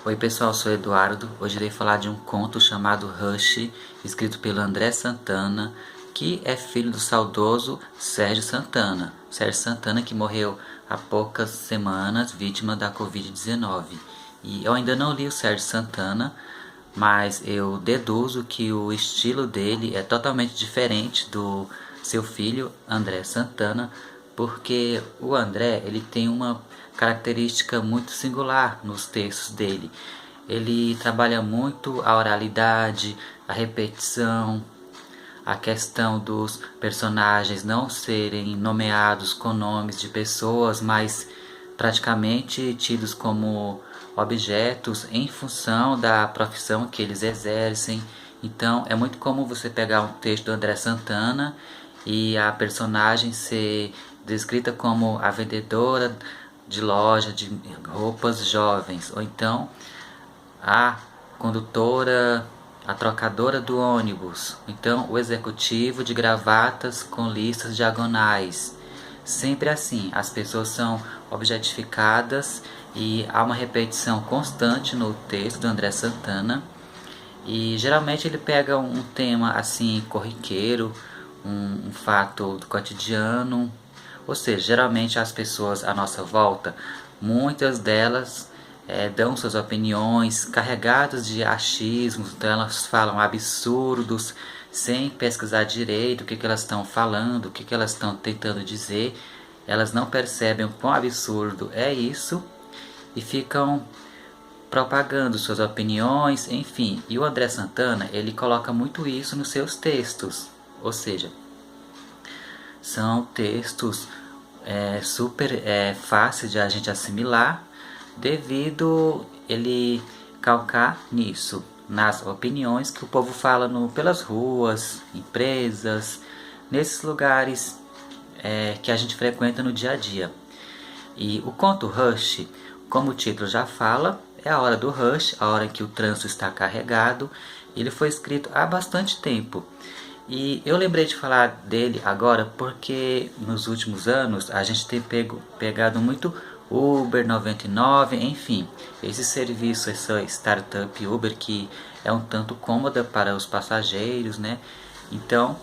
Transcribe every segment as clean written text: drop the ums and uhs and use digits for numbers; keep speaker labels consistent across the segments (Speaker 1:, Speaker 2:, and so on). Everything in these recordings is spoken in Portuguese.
Speaker 1: Oi pessoal, sou Eduardo. Hoje irei falar de um conto chamado Rush, escrito pelo André Santana, que é filho do saudoso Sérgio Santana. Sérgio Santana que morreu há poucas semanas, vítima da Covid-19. E eu ainda não li o Sérgio Santana, mas eu deduzo que o estilo dele é totalmente diferente do seu filho André Santana, porque o André ele tem uma característica muito singular nos textos dele. Ele trabalha muito a oralidade, a repetição, a questão dos personagens não serem nomeados com nomes de pessoas, mas praticamente tidos como objetos em função da profissão que eles exercem. Então é muito comum você pegar um texto do André Santana e a personagem ser descrita como a vendedora de loja de roupas jovens, ou então a condutora, a trocadora do ônibus, então o executivo de gravatas com listas diagonais. Sempre assim, as pessoas são objetificadas e há uma repetição constante no texto do André Santana. E geralmente ele pega um tema assim corriqueiro, um fato do cotidiano, ou seja, geralmente as pessoas à nossa volta, muitas delas dão suas opiniões carregadas de achismos, então elas falam absurdos, sem pesquisar direito o que elas estão falando, o que elas estão tentando dizer. Elas não percebem o quão absurdo é isso e ficam propagando suas opiniões, enfim. E o André Santana, ele coloca muito isso nos seus textos, ou seja, são textos super fáceis de a gente assimilar, devido ele calcar nisso, nas opiniões que o povo fala pelas ruas, empresas, nesses lugares que a gente frequenta no dia a dia. E o conto Rush, como o título já fala, é a hora do rush, a hora em que o trânsito está carregado. Ele foi escrito há bastante tempo. E eu lembrei de falar dele agora porque nos últimos anos a gente tem pegado muito Uber 99, enfim, esse serviço, essa startup Uber que é um tanto cômoda para os passageiros, né? Então,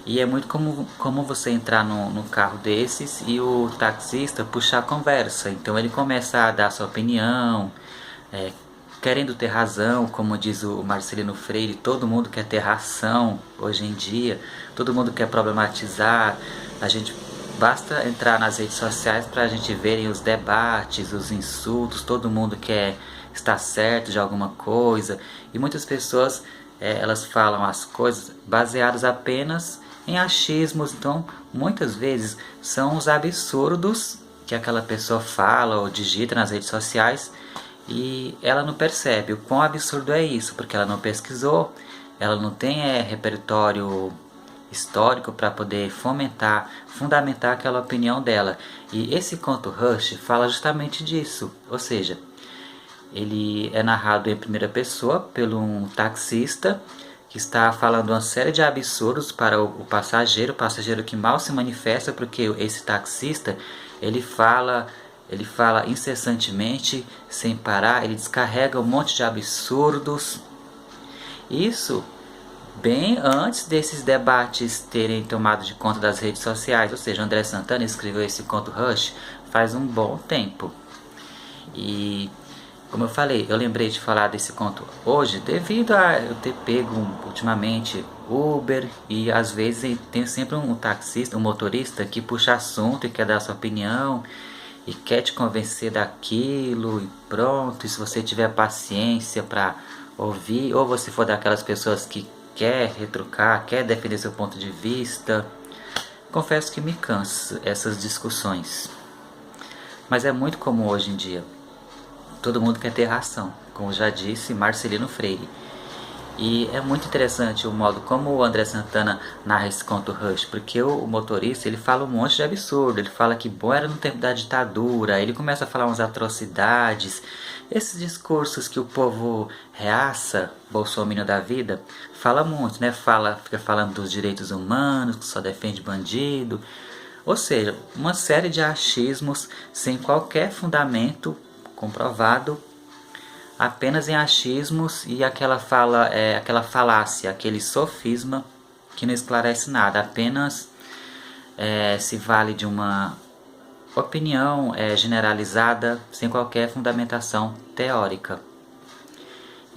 Speaker 1: e é muito como você entrar no carro desses e o taxista puxar a conversa. Então ele começa a dar sua opinião, é, querendo ter razão, como diz o Marcelino Freire, todo mundo quer ter razão hoje em dia, todo mundo quer problematizar, a gente basta entrar nas redes sociais para a gente verem os debates, os insultos, todo mundo quer estar certo de alguma coisa, e muitas pessoas elas falam as coisas baseadas apenas em achismos, então muitas vezes são os absurdos que aquela pessoa fala ou digita nas redes sociais e ela não percebe o quão absurdo é isso, porque ela não pesquisou, ela não tem repertório histórico para poder fundamentar aquela opinião dela. E esse conto Rush fala justamente disso, ou seja, ele é narrado em primeira pessoa por um taxista que está falando uma série de absurdos para o passageiro que mal se manifesta, porque esse taxista ele fala incessantemente, sem parar, ele descarrega um monte de absurdos. Isso bem antes desses debates terem tomado de conta das redes sociais, ou seja, André Santana escreveu esse conto Rush faz um bom tempo. E como eu falei, eu lembrei de falar desse conto hoje devido a eu ter pego ultimamente Uber e às vezes tem sempre um taxista, um motorista que puxa assunto e quer dar sua opinião e quer te convencer daquilo e pronto. E se você tiver paciência para ouvir, ou você for daquelas pessoas que quer retrucar, quer defender seu ponto de vista, confesso que me cansa essas discussões. Mas é muito comum hoje em dia. Todo mundo quer ter razão, como já disse Marcelino Freire. E é muito interessante o modo como o André Santana narra esse conto Rush, porque o motorista ele fala um monte de absurdo, ele fala que bom era no tempo da ditadura, ele começa a falar umas atrocidades, esses discursos que o povo reaça, bolsominion da vida, fala muito, né? Fica falando dos direitos humanos, que só defende bandido, ou seja, uma série de achismos sem qualquer fundamento comprovado apenas em achismos e aquela falácia, aquele sofisma que não esclarece nada, apenas se vale de uma opinião generalizada sem qualquer fundamentação teórica.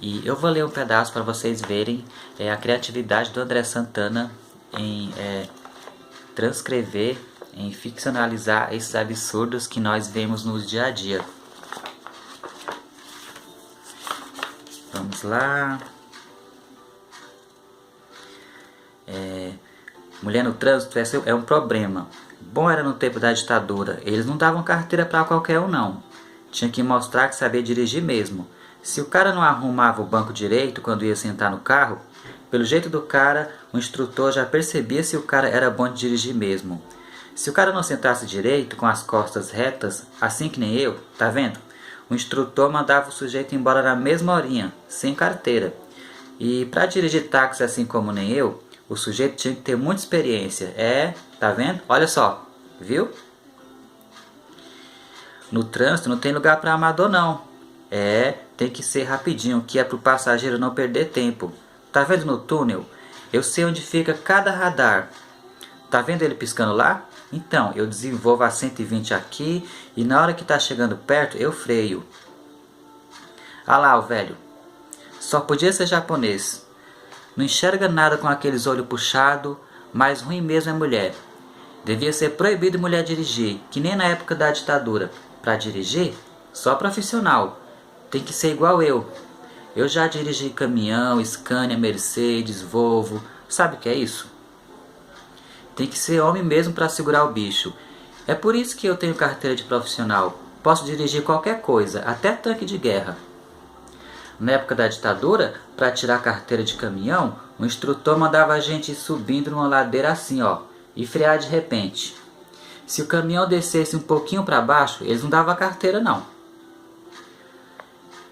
Speaker 1: E eu vou ler um pedaço para vocês verem a criatividade do André Santana em transcrever, em ficcionalizar esses absurdos que nós vemos no dia a dia. Vamos lá. Mulher no trânsito é um problema. Bom era no tempo da ditadura. Eles não davam carteira para qualquer um, não. Tinha que mostrar que sabia dirigir mesmo. Se o cara não arrumava o banco direito quando ia sentar no carro, pelo jeito do cara, o instrutor já percebia se o cara era bom de dirigir mesmo. Se o cara não sentasse direito, com as costas retas, assim que nem eu, tá vendo? O instrutor mandava o sujeito embora na mesma horinha, sem carteira. E para dirigir táxi assim como nem eu, o sujeito tinha que ter muita experiência. Tá vendo? Olha só, viu? No trânsito não tem lugar para amador não. Tem que ser rapidinho, que é para o passageiro não perder tempo. Tá vendo no túnel? Eu sei onde fica cada radar. Tá vendo ele piscando lá? Então, eu desenvolvo a 120 aqui e na hora que tá chegando perto, eu freio. Ah lá o velho. Só podia ser japonês. Não enxerga nada com aqueles olhos puxados, mas ruim mesmo é mulher. Devia ser proibido mulher dirigir, que nem na época da ditadura. Para dirigir, só profissional. Tem que ser igual eu. Eu já dirigi caminhão, Scania, Mercedes, Volvo. Sabe o que é isso? Tem que ser homem mesmo para segurar o bicho. É por isso que eu tenho carteira de profissional. Posso dirigir qualquer coisa, até tanque de guerra. Na época da ditadura, para tirar a carteira de caminhão, o instrutor mandava a gente ir subindo numa ladeira assim, ó, e frear de repente. Se o caminhão descesse um pouquinho para baixo, eles não davam a carteira não.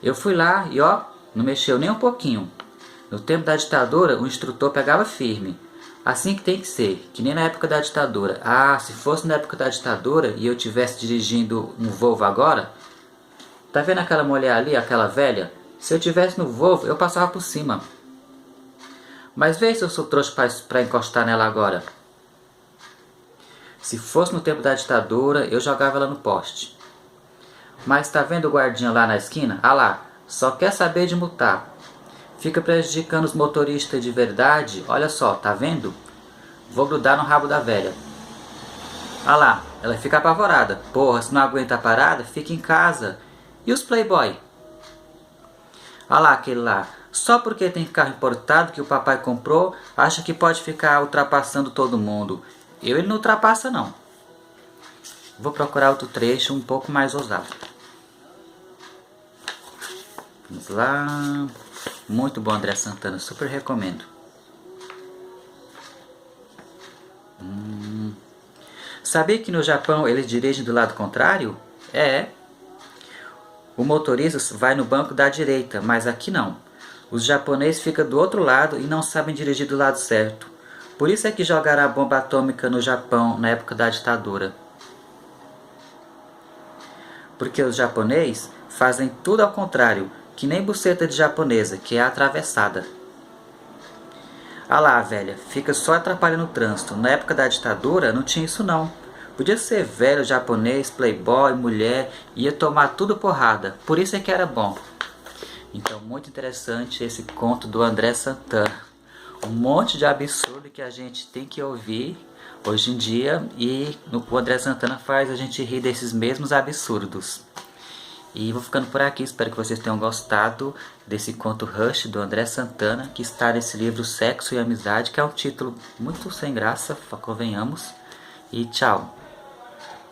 Speaker 1: Eu fui lá e ó, não mexeu nem um pouquinho. No tempo da ditadura, o instrutor pegava firme. Assim que tem que ser, que nem na época da ditadura. Ah, se fosse na época da ditadura e eu estivesse dirigindo um Volvo agora, tá vendo aquela mulher ali, aquela velha? Se eu tivesse no Volvo, eu passava por cima. Mas vê se eu sou trouxa para encostar nela agora. Se fosse no tempo da ditadura, eu jogava ela no poste. Mas tá vendo o guardinha lá na esquina? Ah lá, só quer saber de multar. Fica prejudicando os motoristas de verdade. Olha só, tá vendo? Vou grudar no rabo da velha. Ah lá, ela fica apavorada. Porra, se não aguenta a parada, fica em casa. E os playboy? Ah lá, aquele lá. Só porque tem carro importado que o papai comprou, acha que pode ficar ultrapassando todo mundo. Ele não ultrapassa não. Vou procurar outro trecho um pouco mais ousado. Vamos lá. Muito bom, André Santana. Super recomendo. Sabia que no Japão eles dirigem do lado contrário? O motorista vai no banco da direita, mas aqui não. Os japoneses ficam do outro lado e não sabem dirigir do lado certo. Por isso é que jogaram a bomba atômica no Japão na época da ditadura. Porque os japoneses fazem tudo ao contrário, que nem buceta de japonesa, que é atravessada. Ah lá, velha, fica só atrapalhando o trânsito. Na época da ditadura não tinha isso não. Podia ser velho, japonês, playboy, mulher, ia tomar tudo porrada. Por isso é que era bom. Então, muito interessante esse conto do André Santana. Um monte de absurdo que a gente tem que ouvir hoje em dia. E o André Santana faz a gente rir desses mesmos absurdos. E vou ficando por aqui, espero que vocês tenham gostado desse conto Rush do André Santana, que está nesse livro Sexo e Amizade, que é um título muito sem graça, convenhamos. E tchau!